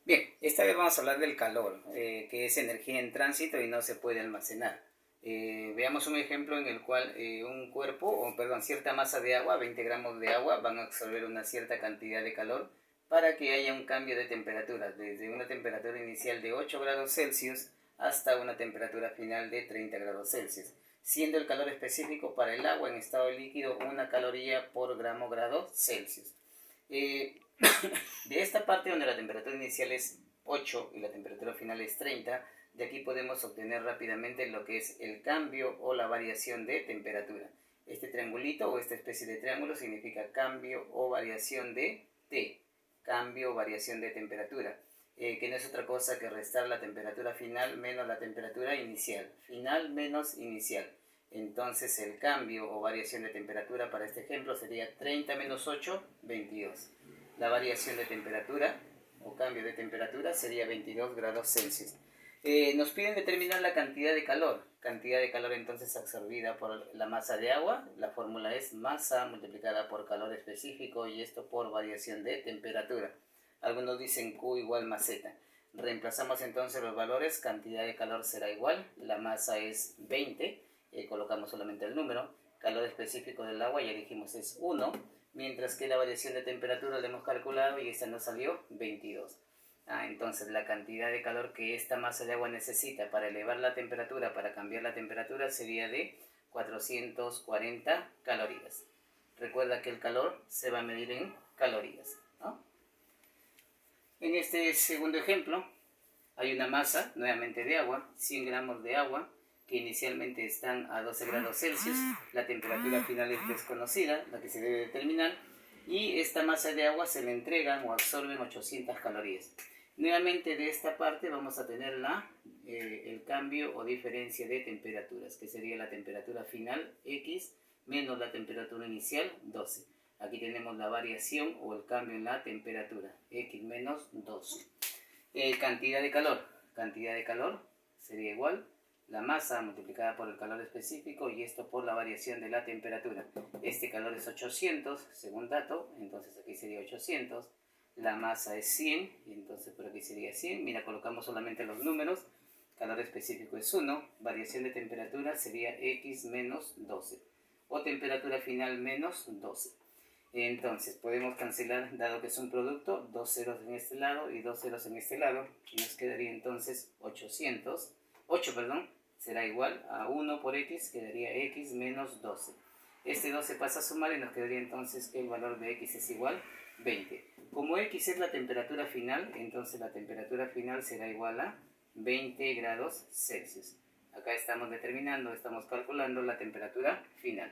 Bien, esta vez vamos a hablar del calor, que es energía en tránsito y no se puede almacenar. Veamos un ejemplo en el cual un cuerpo, o perdón, cierta masa de agua, 20 gramos de agua, van a absorber una cierta cantidad de calor para que haya un cambio de temperatura, desde una temperatura inicial de 8 grados Celsius hasta una temperatura final de 30 grados Celsius, siendo el calor específico para el agua en estado líquido 1 caloría por grado Celsius. Eh, de esta parte donde la temperatura inicial es 8 y la temperatura final es 30, de aquí podemos obtener rápidamente lo que es el cambio o la variación de temperatura. Este triangulito o esta especie de triángulo significa cambio o variación de T, cambio o variación de temperatura, que no es otra cosa que restar la temperatura final menos la temperatura inicial, final menos inicial. Entonces el cambio o variación de temperatura para este ejemplo sería 30 menos 8, 22. La variación de temperatura o cambio de temperatura sería 22 grados Celsius. Nos piden determinar la cantidad de calor. Cantidad de calor entonces absorbida por la masa de agua. La fórmula es masa multiplicada por calor específico y esto por variación de temperatura. Algunos dicen Q igual más Z. Reemplazamos entonces los valores. Cantidad de calor será igual. La masa es 20. Colocamos solamente el número. Calor específico del agua ya dijimos es 1. Mientras que la variación de temperatura la hemos calculado y esta nos salió 22. Entonces la cantidad de calor que esta masa de agua necesita para elevar la temperatura, para cambiar la temperatura, sería de 440 calorías. Recuerda que el calor se va a medir en calorías, ¿no? En este segundo ejemplo hay una masa, nuevamente de agua, 100 gramos de agua, que inicialmente están a 12 grados Celsius, la temperatura final es desconocida, la que se debe determinar, y esta masa de agua se le entregan o absorben 800 calorías. Nuevamente de esta parte vamos a tener el cambio o diferencia de temperaturas, que sería la temperatura final X menos la temperatura inicial 12. Aquí tenemos la variación o el cambio en la temperatura, X menos 12. Cantidad de calor. Cantidad de calor sería igual la masa multiplicada por el calor específico y esto por la variación de la temperatura. Este calor es 800 según dato, entonces aquí sería 800. La masa es 100 y entonces por aquí sería 100. Mira, colocamos solamente los números. Calor específico es 1. Variación de temperatura sería X menos 12 o temperatura final menos 12. Entonces podemos cancelar, dado que es un producto, 2 ceros en este lado y 2 ceros en este lado, y nos quedaría entonces 8 será igual a 1 por x, quedaría x menos 12. Este 12 pasa a sumar y nos quedaría entonces que el valor de x es igual 20. Como x es la temperatura final, entonces la temperatura final será igual a 20 grados Celsius. Acá estamos determinando, estamos calculando la temperatura final.